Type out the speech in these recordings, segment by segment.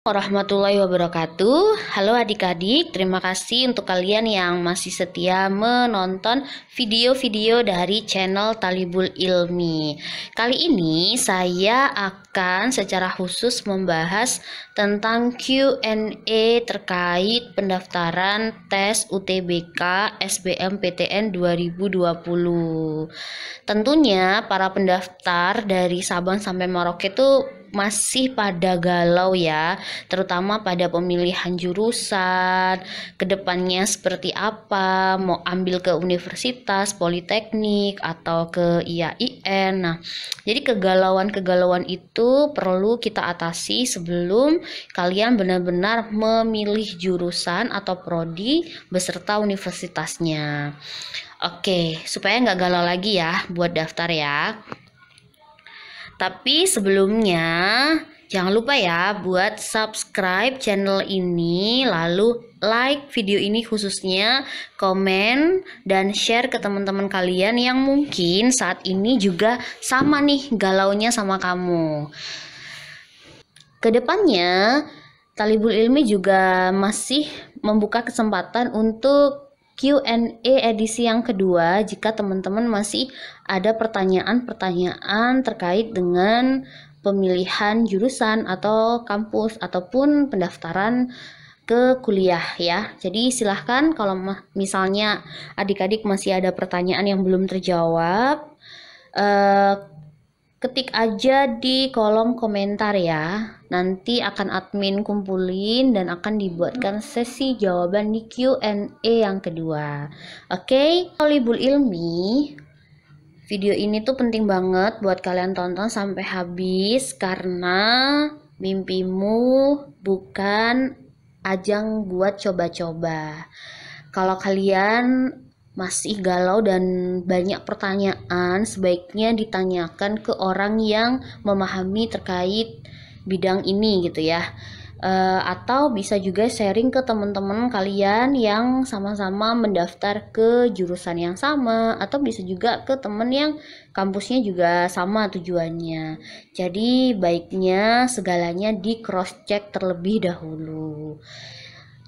Warahmatullahi wabarakatuh. Halo adik-adik, terima kasih untuk kalian yang masih setia menonton video-video dari channel Talibul Ilmi. Kali ini saya akan secara khusus membahas tentang Q&A terkait pendaftaran tes UTBK SBMPTN 2020. Tentunya para pendaftar dari Sabang sampai Merauke itu masih pada galau ya, terutama pada pemilihan jurusan, kedepannya seperti apa, mau ambil ke universitas, politeknik, atau ke IAIN. Nah, jadi kegalauan-kegalauan itu perlu kita atasi sebelum kalian benar-benar memilih jurusan atau prodi beserta universitasnya. Oke, supaya nggak galau lagi ya buat daftar ya. Tapi sebelumnya jangan lupa ya buat subscribe channel ini, lalu like video ini khususnya, komen, dan share ke teman-teman kalian yang mungkin saat ini juga sama nih galaunya sama kamu. Kedepannya, Talibul Ilmi juga masih membuka kesempatan untuk Q&A edisi yang kedua jika teman-teman masih ada pertanyaan-pertanyaan terkait dengan pemilihan jurusan atau kampus ataupun pendaftaran ke kuliah ya. Jadi silahkan kalau misalnya adik-adik masih ada pertanyaan yang belum terjawab, ketik aja di kolom komentar ya. Nanti akan admin kumpulin dan akan dibuatkan sesi jawaban di Q&A yang kedua. Oke, Talibul Ilmi, video ini tuh penting banget buat kalian tonton sampai habis karena mimpimu bukan ajang buat coba-coba. Kalau kalian masih galau dan banyak pertanyaan, sebaiknya ditanyakan ke orang yang memahami terkait bidang ini gitu ya. Atau bisa juga sharing ke teman-teman kalian yang sama-sama mendaftar ke jurusan yang sama, atau bisa juga ke temen yang kampusnya juga sama tujuannya. Jadi baiknya segalanya di cross check terlebih dahulu.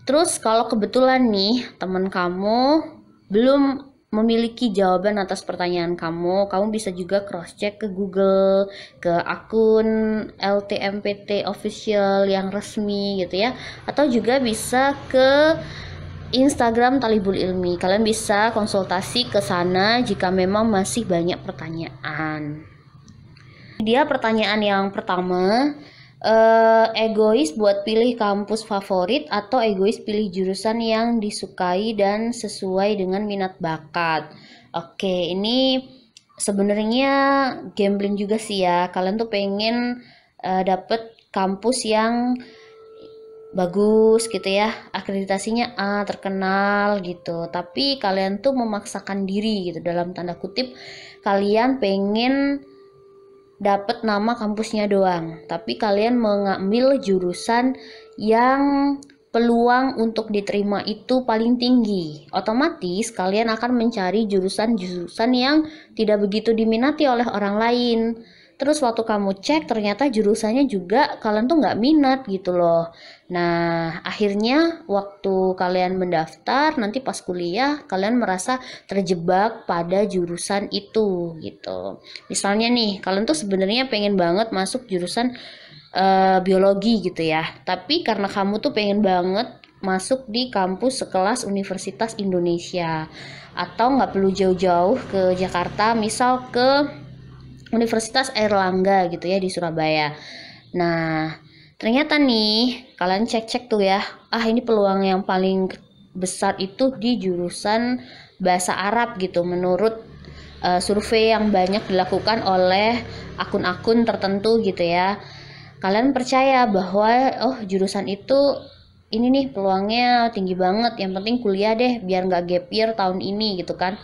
Terus kalau kebetulan nih teman kamu belum memiliki jawaban atas pertanyaan kamu bisa juga cross check ke Google, ke akun LTMPT official yang resmi gitu ya, atau juga bisa ke Instagram Talibul Ilmi. Kalian bisa konsultasi ke sana jika memang masih banyak pertanyaan. Dia pertanyaan yang pertama, egois buat pilih kampus favorit atau egois pilih jurusan yang disukai dan sesuai dengan minat bakat. Oke, ini sebenarnya gambling juga sih ya. Kalian tuh pengen dapet kampus yang bagus gitu ya, akreditasinya A, terkenal gitu. Tapi kalian tuh memaksakan diri gitu, dalam tanda kutip kalian pengen dapat nama kampusnya doang, tapi kalian mengambil jurusan yang peluang untuk diterima itu paling tinggi. Otomatis kalian akan mencari jurusan-jurusan yang tidak begitu diminati oleh orang lain. Terus waktu kamu cek ternyata jurusannya juga kalian tuh nggak minat gitu loh. Nah, akhirnya waktu kalian mendaftar nanti pas kuliah kalian merasa terjebak pada jurusan itu gitu. Misalnya nih, kalian tuh sebenarnya pengen banget masuk jurusan biologi gitu ya. Tapi karena kamu tuh pengen banget masuk di kampus sekelas Universitas Indonesia, atau nggak perlu jauh-jauh ke Jakarta, misal ke Universitas Airlangga gitu ya di Surabaya. Nah, ternyata nih kalian cek-cek tuh ya, ini peluang yang paling besar itu di jurusan bahasa Arab gitu menurut survei yang banyak dilakukan oleh akun-akun tertentu gitu ya. Kalian percaya bahwa jurusan itu ini nih peluangnya tinggi banget, yang penting kuliah deh biar nggak gap year tahun ini gitu kan.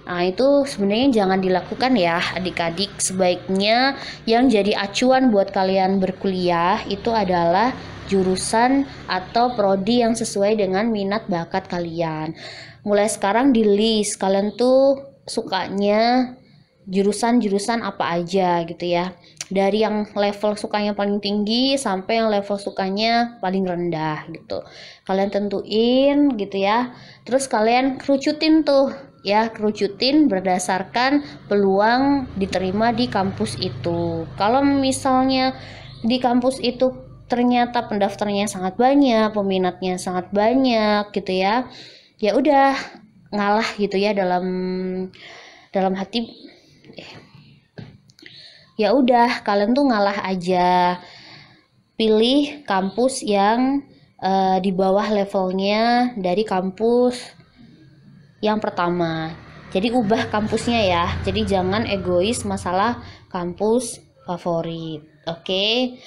Nah, itu sebenarnya jangan dilakukan ya adik-adik. Sebaiknya yang jadi acuan buat kalian berkuliah itu adalah jurusan atau prodi yang sesuai dengan minat bakat kalian. Mulai sekarang di list kalian tuh sukanya jurusan-jurusan apa aja gitu ya. dari yang level sukanya paling tinggi sampai yang level sukanya paling rendah gitu. Kalian tentuin gitu ya. Terus kalian kerucutin tuh ya, kerucutin berdasarkan peluang diterima di kampus itu. Kalau misalnya di kampus itu ternyata pendaftarnya sangat banyak, peminatnya sangat banyak gitu ya. Ya udah, ngalah gitu ya, dalam hati ya udah kalian tuh ngalah aja, pilih kampus yang di bawah levelnya dari kampus yang pertama. Jadi ubah kampusnya ya, jadi jangan egois masalah kampus favorit. Oke.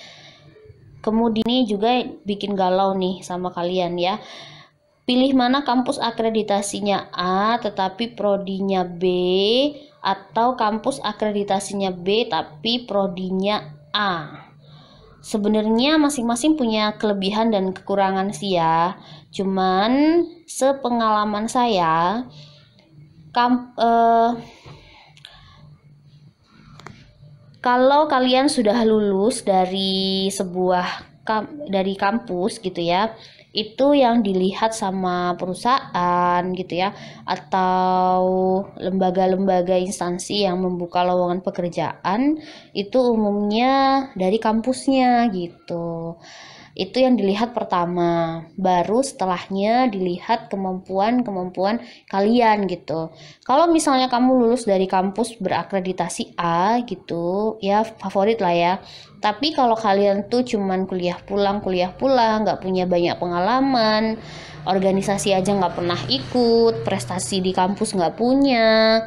Kemudian ini juga bikin galau nih sama kalian ya. Pilih mana kampus akreditasinya A tetapi prodinya B, atau kampus akreditasinya B tapi prodinya A. Sebenarnya masing-masing punya kelebihan dan kekurangan sih ya. Cuman sepengalaman saya, kalau kalian sudah lulus dari dari kampus gitu ya, itu yang dilihat sama perusahaan gitu ya, atau lembaga-lembaga instansi yang membuka lowongan pekerjaan itu umumnya dari kampusnya gitu. Itu yang dilihat pertama, baru setelahnya dilihat kemampuan kalian gitu. Kalau misalnya kamu lulus dari kampus berakreditasi A gitu ya, favorit lah ya. Tapi kalau kalian tuh cuman kuliah pulang, nggak punya banyak pengalaman, organisasi aja nggak pernah ikut, prestasi di kampus nggak punya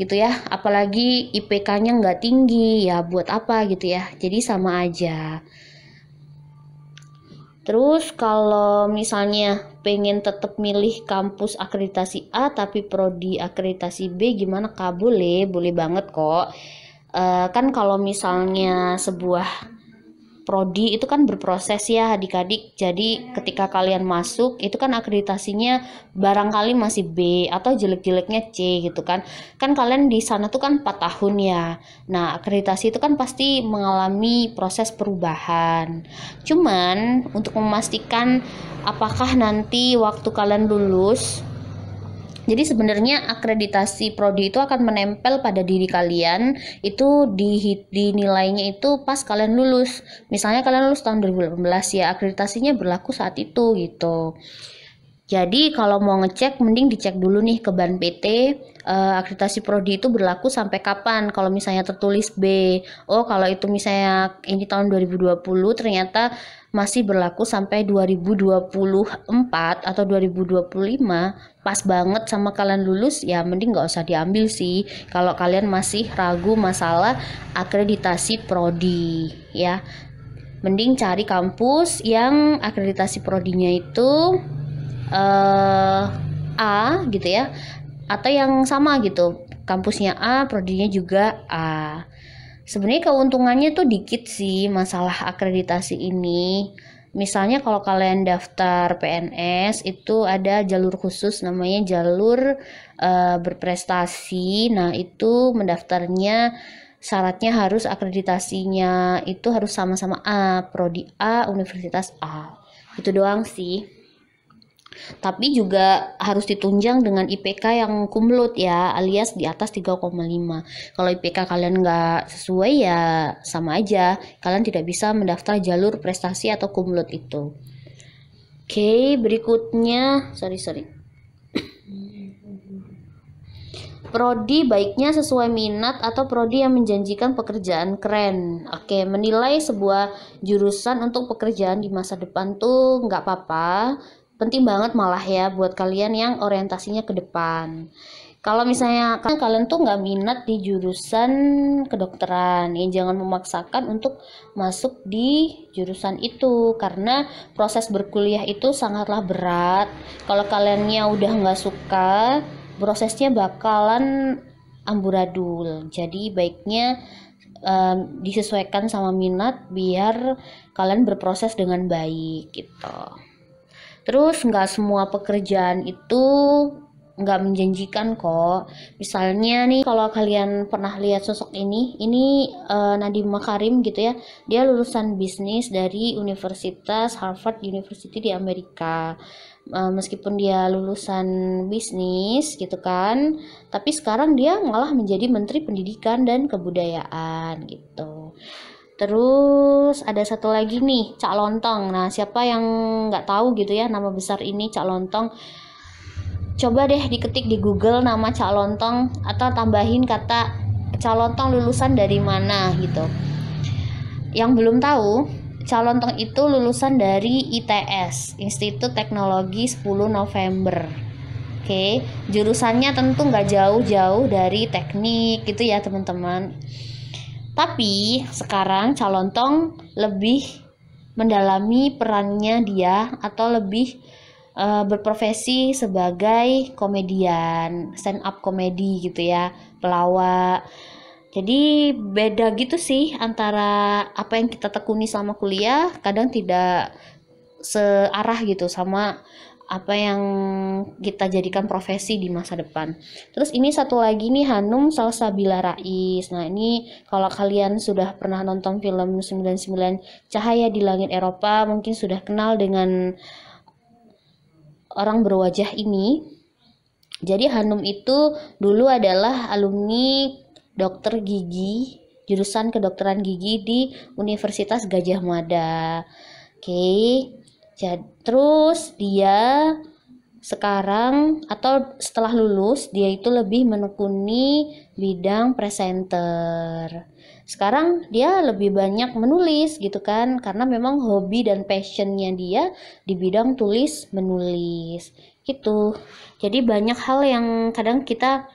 gitu ya, apalagi IPK-nya nggak tinggi, ya buat apa gitu ya. Jadi sama aja. Terus kalau misalnya pengen tetap milih kampus akreditasi A tapi prodi akreditasi B gimana Kak? Boleh banget kok. Kan kalau misalnya sebuah prodi itu kan berproses ya adik-adik. Jadi ketika kalian masuk itu kan akreditasinya barangkali masih B atau jelek-jeleknya C gitu kan. Kan kalian di sana tuh kan 4 tahun ya. Nah, akreditasi itu kan pasti mengalami proses perubahan. Cuman untuk memastikan apakah nanti waktu kalian lulus, jadi sebenarnya akreditasi prodi itu akan menempel pada diri kalian itu di nilainya itu pas kalian lulus. Misalnya kalian lulus tahun 2018 ya, akreditasinya berlaku saat itu gitu. Jadi kalau mau ngecek mending dicek dulu nih ke Ban PT, akreditasi prodi itu berlaku sampai kapan. Kalau misalnya tertulis B, oh kalau itu misalnya ini tahun 2020 ternyata masih berlaku sampai 2024 atau 2025, pas banget sama kalian lulus, ya mending nggak usah diambil sih kalau kalian masih ragu masalah akreditasi prodi ya. Mending cari kampus yang akreditasi prodinya itu A gitu ya, atau yang sama gitu, kampusnya A, prodinya juga A. Sebenarnya keuntungannya tuh dikit sih masalah akreditasi ini. Misalnya kalau kalian daftar PNS itu ada jalur khusus namanya jalur berprestasi. Nah itu mendaftarnya syaratnya harus akreditasinya itu harus sama-sama A, prodi A, universitas A. Itu doang sih. Tapi juga harus ditunjang dengan IPK yang kumlot ya, alias di atas 3,5. Kalau IPK kalian nggak sesuai ya sama aja, kalian tidak bisa mendaftar jalur prestasi atau kumlot itu. Oke, berikutnya, sorry. Prodi baiknya sesuai minat atau prodi yang menjanjikan pekerjaan keren. Oke, menilai sebuah jurusan untuk pekerjaan di masa depan tuh nggak apa-apa. Penting banget malah ya buat kalian yang orientasinya ke depan. Kalau misalnya kalian tuh nggak minat di jurusan kedokteran, ya jangan memaksakan untuk masuk di jurusan itu karena proses berkuliah itu sangatlah berat. Kalau kaliannya udah nggak suka, prosesnya bakalan amburadul. Jadi baiknya disesuaikan sama minat biar kalian berproses dengan baik gitu. Terus nggak semua pekerjaan itu nggak menjanjikan kok. Misalnya nih, kalau kalian pernah lihat sosok ini Nadiem Makarim gitu ya. Dia lulusan bisnis dari Universitas Harvard University di Amerika. Meskipun dia lulusan bisnis gitu kan, tapi sekarang dia malah menjadi Menteri Pendidikan dan Kebudayaan gitu. Terus ada satu lagi nih, Cak Lontong. Nah, siapa yang nggak tahu gitu ya nama besar ini, Cak Lontong? Coba deh diketik di Google nama Cak Lontong atau tambahin kata Cak Lontong lulusan dari mana gitu. Yang belum tahu, Cak Lontong itu lulusan dari ITS, Institut Teknologi 10 November. Oke, jurusannya tentu nggak jauh-jauh dari teknik gitu ya teman-teman. Tapi sekarang Cak Lontong lebih mendalami perannya dia atau lebih berprofesi sebagai komedian, stand up komedi gitu ya, pelawak. Jadi beda gitu sih antara apa yang kita tekuni selama kuliah, kadang tidak searah gitu sama apa yang kita jadikan profesi di masa depan. Terus ini satu lagi nih, Hanum Salsabila Rais. Nah, ini kalau kalian sudah pernah nonton film 99 Cahaya di Langit Eropa, mungkin sudah kenal dengan orang berwajah ini. Jadi Hanum itu dulu adalah alumni dokter gigi, jurusan kedokteran gigi di Universitas Gadjah Mada. Oke. Terus dia sekarang atau setelah lulus dia itu lebih menekuni bidang presenter. Sekarang dia lebih banyak menulis gitu kan, karena memang hobi dan passionnya dia di bidang tulis menulis gitu. Jadi banyak hal yang kadang kita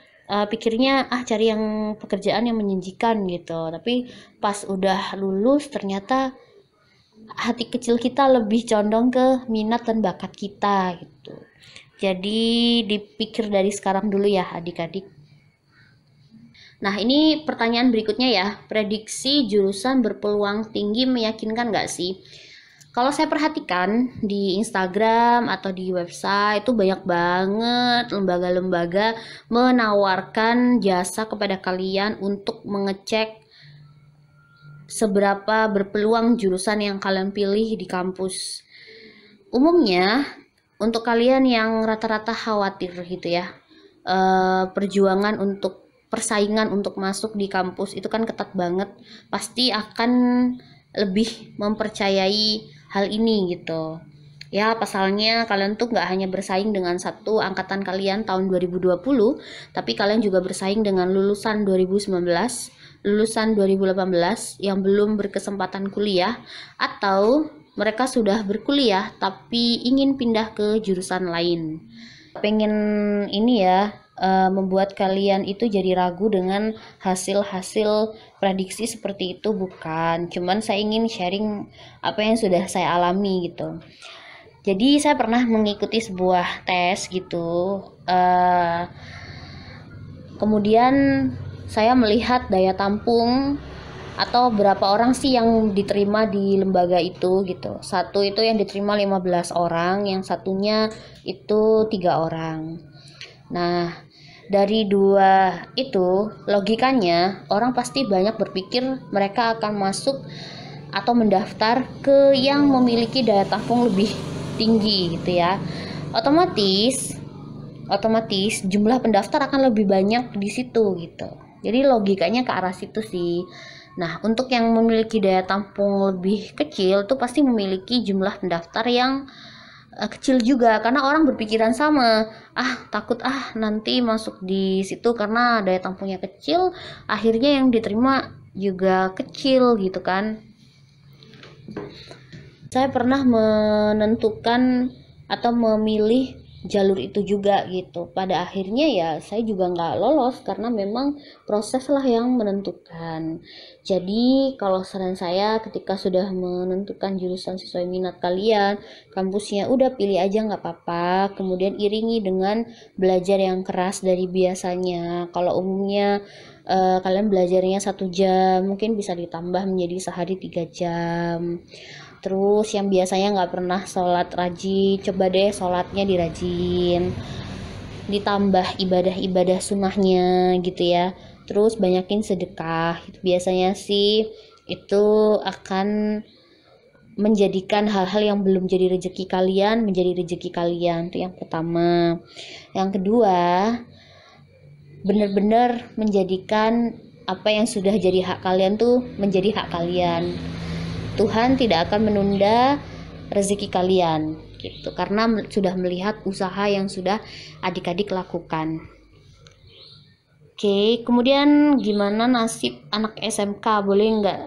pikirnya cari yang pekerjaan yang menjanjikan gitu, tapi pas udah lulus ternyata hati kecil kita lebih condong ke minat dan bakat kita gitu. Jadi dipikir dari sekarang dulu ya adik-adik. Nah, ini pertanyaan berikutnya ya. Prediksi jurusan berpeluang tinggi meyakinkan nggak sih? Kalau saya perhatikan di Instagram atau di website itu banyak banget lembaga-lembaga menawarkan jasa kepada kalian untuk mengecek seberapa berpeluang jurusan yang kalian pilih di kampus. Umumnya untuk kalian yang rata-rata khawatir gitu ya, perjuangan untuk persaingan untuk masuk di kampus itu kan ketat banget, pasti akan lebih mempercayai hal ini gitu ya. Pasalnya kalian tuh nggak hanya bersaing dengan satu angkatan kalian tahun 2020, tapi kalian juga bersaing dengan lulusan 2019, lulusan 2018 yang belum berkesempatan kuliah, atau mereka sudah berkuliah tapi ingin pindah ke jurusan lain. Pengen ini ya, membuat kalian itu jadi ragu dengan hasil-hasil prediksi seperti itu, bukan. Cuman saya ingin sharing apa yang sudah saya alami gitu. Jadi saya pernah mengikuti sebuah tes gitu. Kemudian saya melihat daya tampung atau berapa orang sih yang diterima di lembaga itu gitu. Satu itu yang diterima 15 orang, yang satunya itu 3 orang. Nah, dari dua itu logikanya orang pasti banyak berpikir mereka akan masuk atau mendaftar ke yang memiliki daya tampung lebih tinggi gitu ya. Otomatis jumlah pendaftar akan lebih banyak di situ gitu. Jadi logikanya ke arah situ sih. Nah, untuk yang memiliki daya tampung lebih kecil tuh pasti memiliki jumlah pendaftar yang kecil juga, karena orang berpikiran sama, takut nanti masuk di situ karena daya tampungnya kecil, akhirnya yang diterima juga kecil gitu kan. Saya pernah menentukan atau memilih jalur itu juga gitu. Pada akhirnya ya saya juga nggak lolos karena memang proses lah yang menentukan. Jadi kalau saran saya, ketika sudah menentukan jurusan sesuai minat kalian, kampusnya udah pilih aja nggak apa-apa. Kemudian iringi dengan belajar yang keras dari biasanya. Kalau umumnya kalian belajarnya 1 jam, mungkin bisa ditambah menjadi sehari 3 jam. Terus yang biasanya nggak pernah sholat rajin, coba deh sholatnya dirajin. ditambah ibadah-ibadah sunnahnya gitu ya. Terus banyakin sedekah. Biasanya sih itu akan menjadikan hal-hal yang belum jadi rezeki kalian menjadi rezeki kalian. Itu yang pertama. Yang kedua, benar-benar menjadikan apa yang sudah jadi hak kalian tuh menjadi hak kalian. Tuhan tidak akan menunda rezeki kalian gitu, karena sudah melihat usaha yang sudah adik-adik lakukan. Oke, kemudian gimana nasib anak SMK? Boleh nggak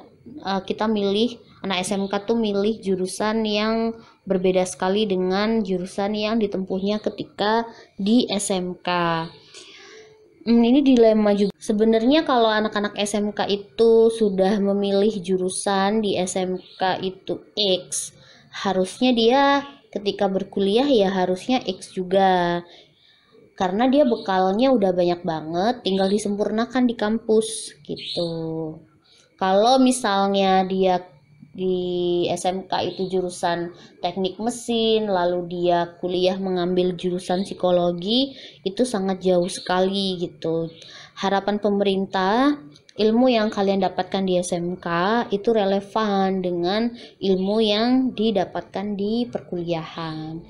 kita milih, anak SMK tuh milih jurusan yang berbeda sekali dengan jurusan yang ditempuhnya ketika di SMK. Ini dilema juga. Sebenarnya kalau anak-anak SMK itu sudah memilih jurusan di SMK itu X, harusnya dia ketika berkuliah ya harusnya X juga. Karena dia bekalnya udah banyak banget, tinggal disempurnakan di kampus gitu. Kalau misalnya dia di SMK itu jurusan teknik mesin, lalu dia kuliah mengambil jurusan psikologi, itu sangat jauh sekali gitu. Harapan pemerintah, ilmu yang kalian dapatkan di SMK itu relevan dengan ilmu yang didapatkan di perkuliahan.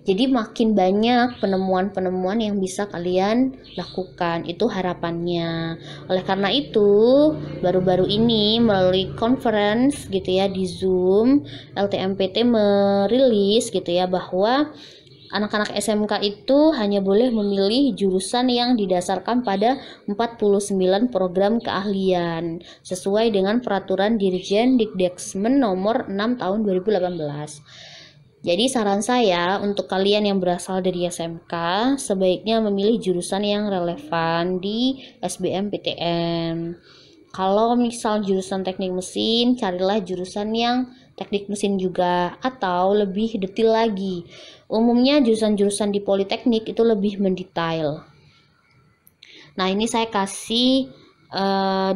Jadi makin banyak penemuan-penemuan yang bisa kalian lakukan, itu harapannya. Oleh karena itu, baru-baru ini melalui conference gitu ya di Zoom, LTMPT merilis gitu ya bahwa anak-anak SMK itu hanya boleh memilih jurusan yang didasarkan pada 49 program keahlian sesuai dengan peraturan Dirjen Dikdesmen nomor 6 tahun 2018. Jadi saran saya untuk kalian yang berasal dari SMK sebaiknya memilih jurusan yang relevan di SBMPTN. Kalau misal jurusan teknik mesin, carilah jurusan yang teknik mesin juga, atau lebih detail lagi. Umumnya jurusan-jurusan di Politeknik itu lebih mendetail. Nah, ini saya kasih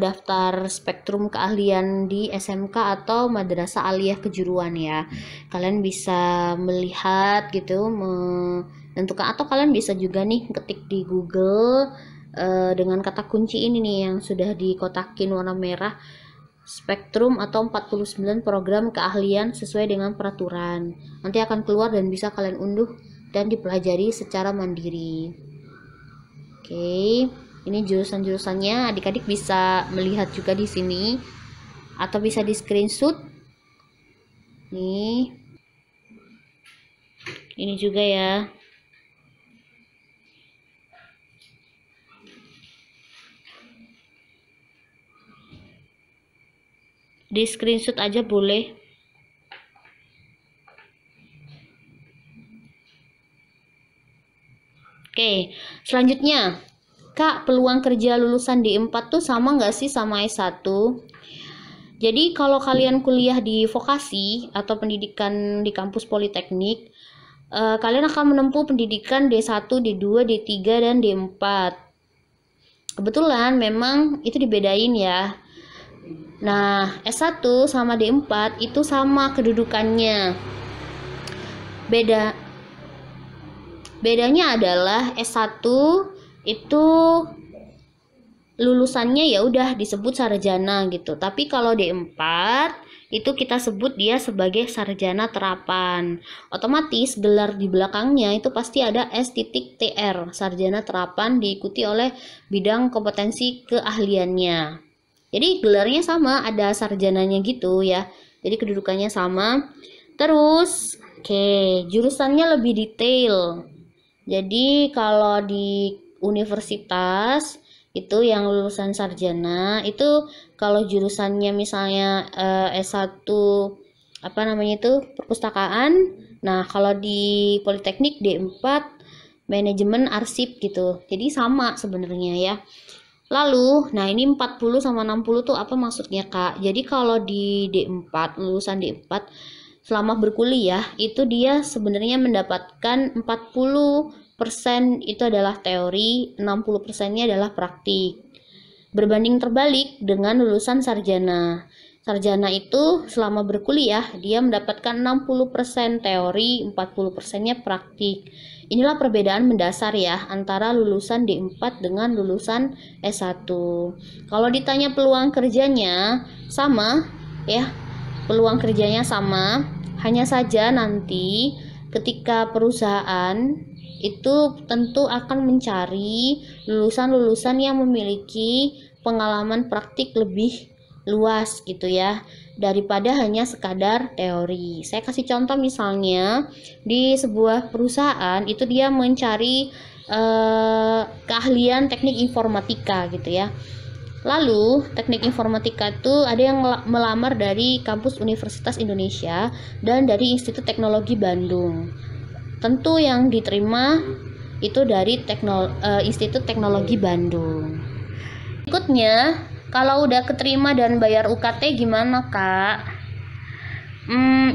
daftar spektrum keahlian di SMK atau Madrasah Aliyah Kejuruan ya. Kalian bisa melihat gitu, menentukan, atau kalian bisa juga nih ketik di Google dengan kata kunci ini nih yang sudah dikotakin warna merah, spektrum atau 49 program keahlian sesuai dengan peraturan. Nanti akan keluar dan bisa kalian unduh dan dipelajari secara mandiri. Oke. Ini jurusan-jurusannya, adik-adik bisa melihat juga di sini atau bisa di screenshot. Nih. Ini juga ya. Di screenshot aja boleh. Oke, selanjutnya Kak, peluang kerja lulusan D4 tuh sama nggak sih sama S1? Jadi kalau kalian kuliah di vokasi atau pendidikan di kampus Politeknik, kalian akan menempuh pendidikan D1, D2, D3, dan D4. Kebetulan memang itu dibedain ya. Nah, S1 sama D4 itu sama kedudukannya. Bedanya adalah S1 itu lulusannya ya udah disebut sarjana gitu. Tapi kalau D4 itu kita sebut dia sebagai sarjana terapan. Otomatis gelar di belakangnya itu pasti ada S.TR, sarjana terapan, diikuti oleh bidang kompetensi keahliannya. Jadi gelarnya sama, ada sarjananya gitu ya. Jadi kedudukannya sama. Terus, jurusannya lebih detail. Jadi kalau di universitas itu yang lulusan sarjana itu kalau jurusannya misalnya S1 perpustakaan. Nah, kalau di Politeknik D4 manajemen arsip gitu. Jadi sama sebenarnya ya. Lalu, nah ini 40 sama 60 tuh apa maksudnya, Kak? Jadi kalau di D4, lulusan D4 selama berkuliah itu dia sebenarnya mendapatkan 40% itu adalah teori, 60%-nya adalah praktik. Berbanding terbalik dengan lulusan sarjana. Sarjana itu selama berkuliah dia mendapatkan 60% teori, 40%-nya praktik. Inilah perbedaan mendasar ya antara lulusan D4 dengan lulusan S1. Kalau ditanya peluang kerjanya sama ya, peluang kerjanya sama, hanya saja nanti ketika perusahaan itu tentu akan mencari lulusan-lulusan yang memiliki pengalaman praktik lebih luas gitu ya, daripada hanya sekadar teori. Saya kasih contoh misalnya di sebuah perusahaan itu dia mencari keahlian teknik informatika gitu ya. Lalu teknik informatika itu ada yang melamar dari kampus Universitas Indonesia dan dari Institut Teknologi Bandung. Tentu yang diterima itu dari Institut Teknologi Bandung. Berikutnya, kalau udah keterima dan bayar UKT gimana kak?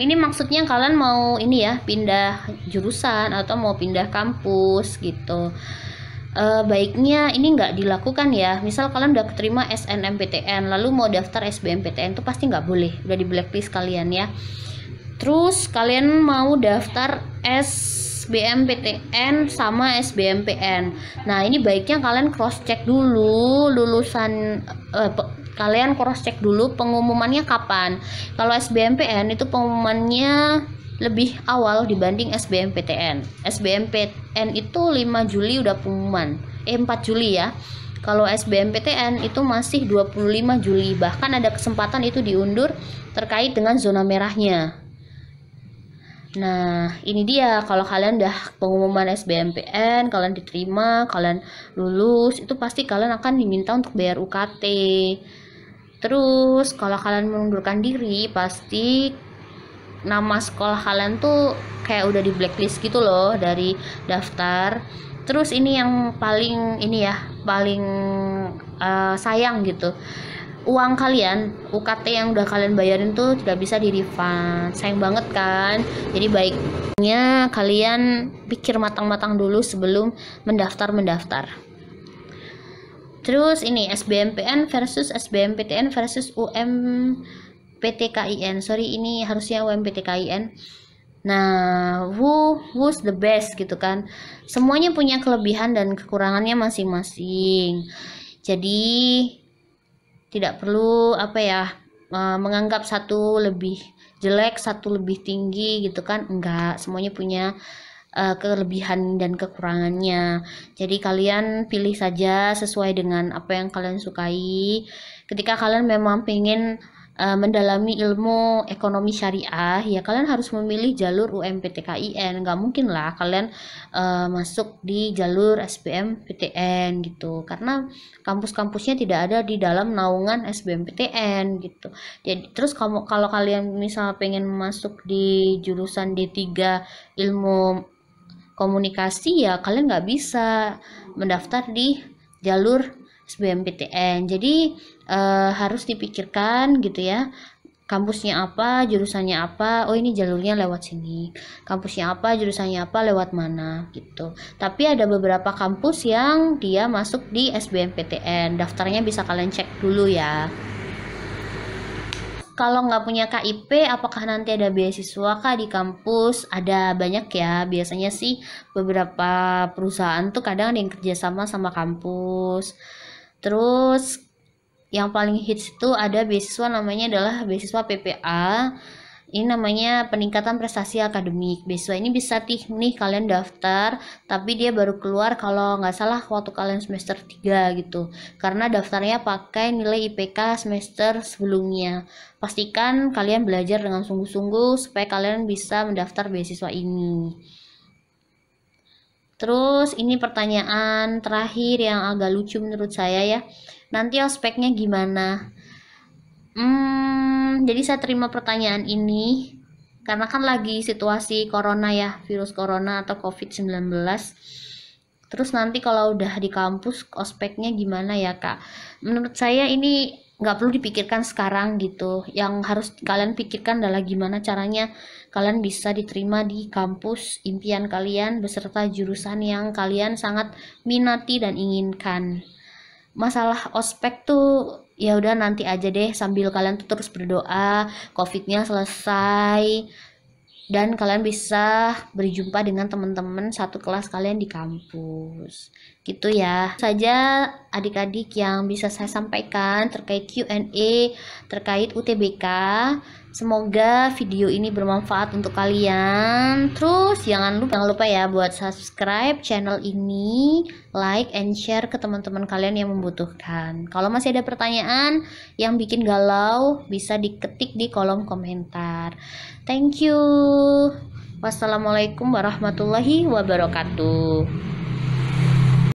Ini maksudnya kalian mau ini ya, pindah jurusan atau mau pindah kampus gitu. Baiknya ini nggak dilakukan ya. Misal kalian udah keterima SNMPTN lalu mau daftar SBMPTN itu pasti nggak boleh, udah di blacklist kalian ya. Terus kalian mau daftar SBMPTN sama SBMPN. Nah, ini baiknya kalian cross check dulu lulusan kalian cross check dulu pengumumannya kapan. Kalau SBMPN itu pengumumannya lebih awal dibanding SBMPTN. SBMPTN itu 5 Juli udah pengumuman. 4 Juli ya. Kalau SBMPTN itu masih 25 Juli. Bahkan ada kesempatan itu diundur terkait dengan zona merahnya. Nah, ini dia, kalau kalian udah pengumuman SBMPN, kalian diterima, kalian lulus, itu pasti kalian akan diminta untuk bayar UKT. Terus, kalau kalian mengundurkan diri, pasti nama sekolah kalian tuh kayak udah di blacklist gitu loh dari daftar. Terus ini yang paling ini ya, paling sayang gitu. Uang kalian, UKT yang udah kalian bayarin tuh tidak bisa di refund. Sayang banget kan? Jadi baiknya kalian pikir matang-matang dulu sebelum mendaftar. Terus ini SBMPN versus SBMPTN versus UMPTKIN. Sorry, ini harusnya UMPTKIN. Nah, who's the best gitu kan? Semuanya punya kelebihan dan kekurangannya masing-masing. Jadi tidak perlu menganggap satu lebih jelek, satu lebih tinggi gitu kan? Enggak, semuanya punya kelebihan dan kekurangannya. Jadi kalian pilih saja sesuai dengan apa yang kalian sukai. Ketika kalian memang pengen mendalami ilmu ekonomi syariah, ya kalian harus memilih jalur UMPTKIN. Nggak mungkin lah kalian masuk di jalur SBMPTN gitu, karena kampus-kampusnya tidak ada di dalam naungan SBMPTN gitu. Jadi terus kalau kalian misal pengen masuk di jurusan D3 ilmu komunikasi, ya kalian nggak bisa mendaftar di jalur SBMPTN. Jadi harus dipikirkan gitu ya, kampusnya apa, jurusannya apa, oh ini jalurnya lewat sini, kampusnya apa, jurusannya apa, lewat mana gitu. Tapi ada beberapa kampus yang dia masuk di SBMPTN, daftarnya bisa kalian cek dulu ya. Kalau nggak punya KIP, apakah nanti ada beasiswa kah di kampus? Ada, banyak ya. Biasanya sih beberapa perusahaan tuh kadang ada yang kerjasama sama kampus. Terus yang paling hits itu ada beasiswa namanya adalah beasiswa PPA. Ini namanya peningkatan prestasi akademik. Beasiswa ini bisa nih kalian daftar, tapi dia baru keluar kalau nggak salah waktu kalian semester 3 gitu. Karena daftarnya pakai nilai IPK semester sebelumnya. Pastikan kalian belajar dengan sungguh-sungguh supaya kalian bisa mendaftar beasiswa ini. Terus ini pertanyaan terakhir yang agak lucu menurut saya ya. Nanti ospeknya gimana? Jadi saya terima pertanyaan ini karena kan lagi situasi corona ya, virus corona atau COVID-19. Terus nanti kalau udah di kampus ospeknya gimana ya kak? Menurut saya ini nggak perlu dipikirkan sekarang gitu. Yang harus kalian pikirkan adalah gimana caranya kalian bisa diterima di kampus impian kalian beserta jurusan yang kalian sangat minati dan inginkan. Masalah ospek tuh ya udah nanti aja deh, sambil kalian tuh terus berdoa COVID-nya selesai dan kalian bisa berjumpa dengan teman-teman satu kelas kalian di kampus. Gitu ya. Saja adik-adik yang bisa saya sampaikan terkait Q&A terkait UTBK. Semoga video ini bermanfaat untuk kalian. Terus jangan lupa ya buat subscribe channel ini, like and share ke teman-teman kalian yang membutuhkan. Kalau masih ada pertanyaan yang bikin galau, bisa diketik di kolom komentar. Thank you. Wassalamualaikum warahmatullahi wabarakatuh.